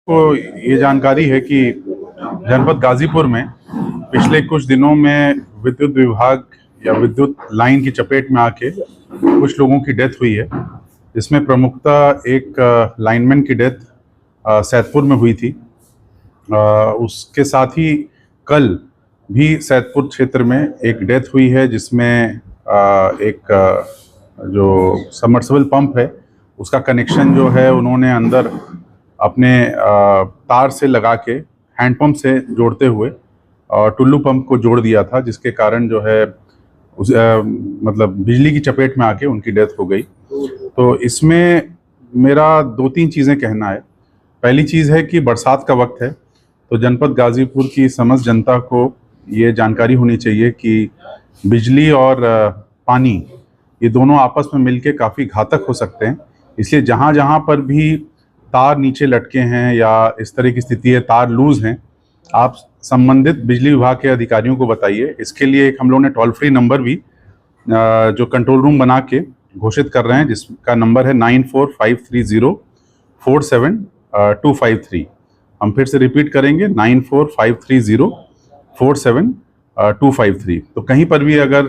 को ये जानकारी है कि जनपद गाजीपुर में पिछले कुछ दिनों में विद्युत विभाग या विद्युत लाइन की चपेट में आके कुछ लोगों की डेथ हुई है। इसमें प्रमुखतः एक लाइनमैन की डेथ सैदपुर में हुई थी। उसके साथ ही कल भी सैदपुर क्षेत्र में एक डेथ हुई है, जिसमें एक जो सबमर्सिबल पंप है उसका कनेक्शन जो है उन्होंने अंदर अपने तार से लगा के हैंडपंप से जोड़ते हुए टुल्लू पंप को जोड़ दिया था, जिसके कारण जो है मतलब बिजली की चपेट में आके उनकी डेथ हो गई। तो इसमें मेरा दो तीन चीज़ें कहना है। पहली चीज़ है कि बरसात का वक्त है, तो जनपद गाजीपुर की समस्त जनता को ये जानकारी होनी चाहिए कि बिजली और पानी ये दोनों आपस में मिलके काफ़ी घातक हो सकते हैं। इसलिए जहाँ जहाँ पर भी तार नीचे लटके हैं या इस तरह की स्थिति है, तार लूज हैं, आप संबंधित बिजली विभाग के अधिकारियों को बताइए। इसके लिए एक हम लोगों ने टोल फ्री नंबर भी जो कंट्रोल रूम बना के घोषित कर रहे हैं, जिसका नंबर है 9453047253। हम फिर से रिपीट करेंगे 9453047253। तो कहीं पर भी अगर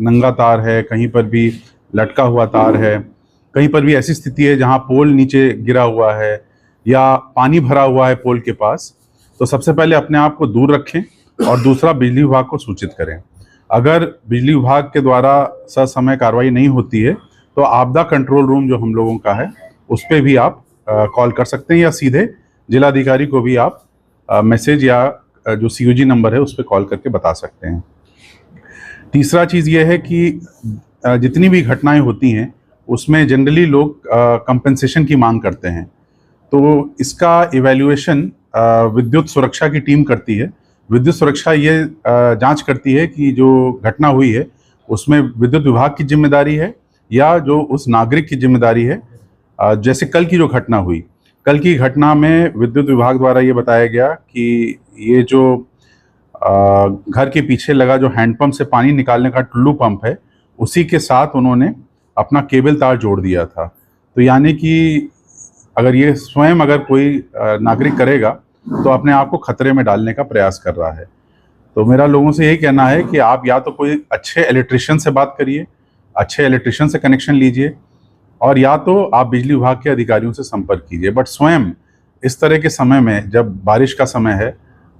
नंगा तार है, कहीं पर भी लटका हुआ तार है, कहीं पर भी ऐसी स्थिति है जहां पोल नीचे गिरा हुआ है या पानी भरा हुआ है पोल के पास, तो सबसे पहले अपने आप को दूर रखें और दूसरा बिजली विभाग को सूचित करें। अगर बिजली विभाग के द्वारा ससमय कार्रवाई नहीं होती है तो आपदा कंट्रोल रूम जो हम लोगों का है उस पर भी आप कॉल कर सकते हैं, या सीधे जिलाधिकारी को भी आप मैसेज या जो COG नंबर है उस पर कॉल करके बता सकते हैं। तीसरा चीज़ ये है कि जितनी भी घटनाएं होती हैं उसमें जनरली लोग कंपनसेशन की मांग करते हैं, तो इसका इवैल्यूएशन विद्युत सुरक्षा की टीम करती है। विद्युत सुरक्षा ये जांच करती है कि जो घटना हुई है उसमें विद्युत विभाग की जिम्मेदारी है या जो उस नागरिक की जिम्मेदारी है। जैसे कल की जो घटना हुई, कल की घटना में विद्युत विभाग द्वारा ये बताया गया कि ये जो घर के पीछे लगा जो हैंडपंप से पानी निकालने का टुल्लू पंप है, उसी के साथ उन्होंने अपना केबल तार जोड़ दिया था। तो यानी कि अगर ये स्वयं अगर कोई नागरिक करेगा तो अपने आप को खतरे में डालने का प्रयास कर रहा है। तो मेरा लोगों से यही कहना है कि आप या तो कोई अच्छे इलेक्ट्रिशियन से बात करिए, अच्छे इलेक्ट्रिशियन से कनेक्शन लीजिए, और या तो आप बिजली विभाग के अधिकारियों से संपर्क कीजिए। बट स्वयं इस तरह के समय में, जब बारिश का समय है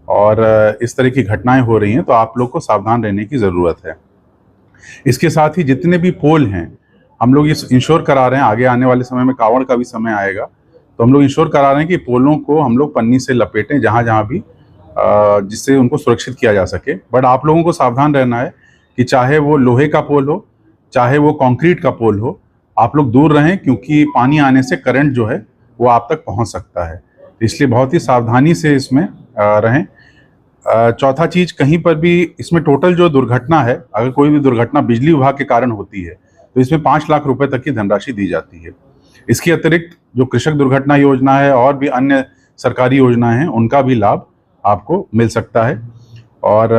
और इस तरह की घटनाएं हो रही हैं, तो आप लोग को सावधान रहने की ज़रूरत है। इसके साथ ही जितने भी पोल हैं हम लोग ये इंश्योर करा रहे हैं, आगे आने वाले समय में कावड़ का भी समय आएगा तो हम लोग इंश्योर करा रहे हैं कि पोलों को हम लोग पन्नी से लपेटें जहाँ जहाँ भी, जिससे उनको सुरक्षित किया जा सके। बट आप लोगों को सावधान रहना है कि चाहे वो लोहे का पोल हो, चाहे वो कंक्रीट का पोल हो, आप लोग दूर रहें, क्योंकि पानी आने से करंट जो है वो आप तक पहुँच सकता है। इसलिए बहुत ही सावधानी से इसमें रहें। चौथा चीज़, कहीं पर भी इसमें टोटल जो दुर्घटना है, अगर कोई भी दुर्घटना बिजली विभाग के कारण होती है तो इसमें 5 लाख रुपए तक की धनराशि दी जाती है। इसके अतिरिक्त जो कृषक दुर्घटना योजना है और भी अन्य सरकारी योजनाएं हैं, उनका भी लाभ आपको मिल सकता है। और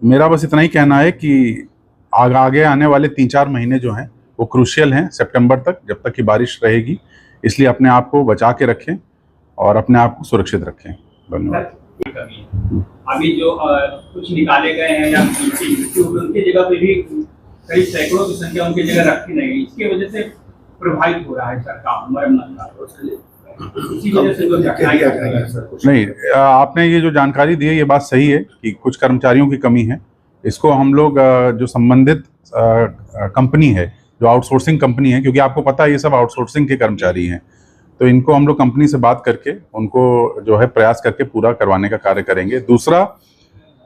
मेरा बस इतना ही कहना है कि आगे आने वाले 3-4 महीने जो हैं वो क्रूशियल हैं, सितंबर तक, जब तक की बारिश रहेगी। इसलिए अपने आप को बचा के रखें और अपने आप को सुरक्षित रखें। धन्यवाद। अभी जो कुछ निकाले गए हैं या उनकी जगह पे भी कई सैकड़ों की संख्या उनकी जगह रखी नहीं गई, इसकी वजह से प्रभावित हो रहा है सरकार मरम्मत का। इसी वजह से जो नहीं, आपने ये जो जानकारी दी है ये बात सही है कि कुछ कर्मचारियों की कमी है। इसको हम लोग जो संबंधित कंपनी है, जो आउटसोर्सिंग कंपनी है, क्योंकि आपको पता है ये सब आउटसोर्सिंग के कर्मचारी हैं, तो इनको हम लोग कंपनी से बात करके उनको जो है प्रयास करके पूरा करवाने का कार्य करेंगे। दूसरा,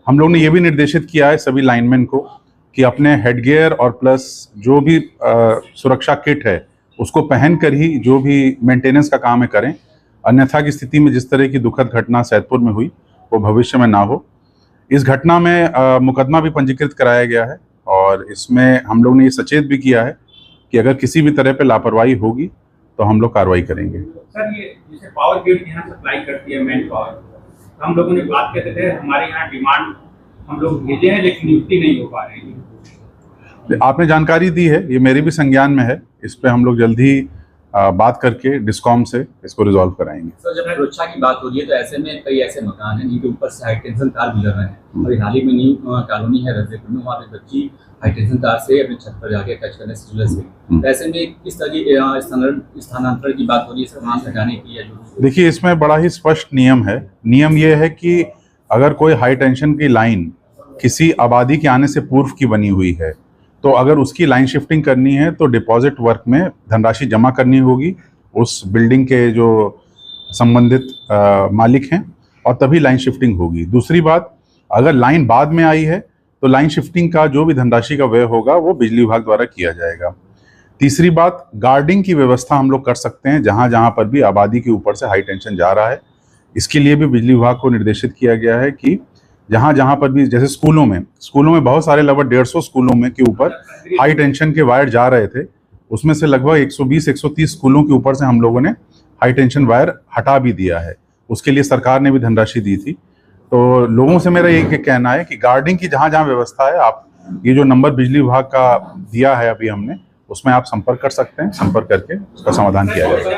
हम लोग ने ये भी निर्देशित किया है सभी लाइनमैन को कि अपने हेडगियर और प्लस जो भी सुरक्षा किट है उसको पहनकर ही जो भी मेंटेनेंस का काम है करें, अन्यथा की स्थिति में जिस तरह की दुखद घटना सैदपुर में हुई वो भविष्य में ना हो। इस घटना में मुकदमा भी पंजीकृत कराया गया है और इसमें हम लोग ने ये सचेत भी किया है कि अगर किसी भी तरह पे लापरवाही होगी तो हम लोग कार्रवाई करेंगे। सर, ये जैसे पावर ग्रिड यहाँ सप्लाई करती है मैन पावर, तो हम लोगों ने बात करते थे हमारे यहाँ डिमांड हम लोग भेजे हैं लेकिन नियुक्ति नहीं हो पा रही है। आपने जानकारी दी है, ये मेरे भी संज्ञान में है। इस पे हम लोग जल्द ही बात करके डिस्कॉम से इसको रिजॉल्व कराएंगे। सर, जब सुरक्षा की बात हो रही है तो ऐसे में कई ऐसे मकान हैं जिनके ऊपर से हाई टेंशन तार गुजर रहे हैं और हाल ही में न्यू कॉलोनी है रजदेपुर में, वहाँ पे बच्ची हाई टेंशन तार से अपनी छत पर जाके टच करने से जुलस गई। तो ऐसे में किस तरह की स्थानांतरण की बात हो रही है सर, वहाँ से हटाने की या जो? देखिए, इसमें बड़ा ही स्पष्ट नियम है। नियम ये है कि अगर कोई हाई टेंशन की लाइन किसी आबादी के आने से पूर्व की बनी हुई है तो अगर उसकी लाइन शिफ्टिंग करनी है तो डिपॉजिट वर्क में धनराशि जमा करनी होगी उस बिल्डिंग के जो संबंधित मालिक हैं और तभी लाइन शिफ्टिंग होगी। दूसरी बात, अगर लाइन बाद में आई है तो लाइन शिफ्टिंग का जो भी धनराशि का व्यय होगा वो बिजली विभाग द्वारा किया जाएगा। तीसरी बात, गार्डिंग की व्यवस्था हम लोग कर सकते हैं जहाँ जहाँ पर भी आबादी के ऊपर से हाई टेंशन जा रहा है। इसके लिए भी बिजली विभाग को निर्देशित किया गया है कि जहाँ जहाँ पर भी, जैसे स्कूलों में बहुत सारे लगभग 150 स्कूलों में के ऊपर हाई टेंशन के वायर जा रहे थे, उसमें से लगभग 120-130 स्कूलों के ऊपर से हम लोगों ने हाई टेंशन वायर हटा भी दिया है। उसके लिए सरकार ने भी धनराशि दी थी। तो लोगों से मेरा यही कहना है कि गार्डिंग की जहाँ जहाँ व्यवस्था है, आप ये जो नंबर बिजली विभाग का दिया है अभी हमने, उसमें आप संपर्क कर सकते हैं। संपर्क करके उसका समाधान किया जाएगा।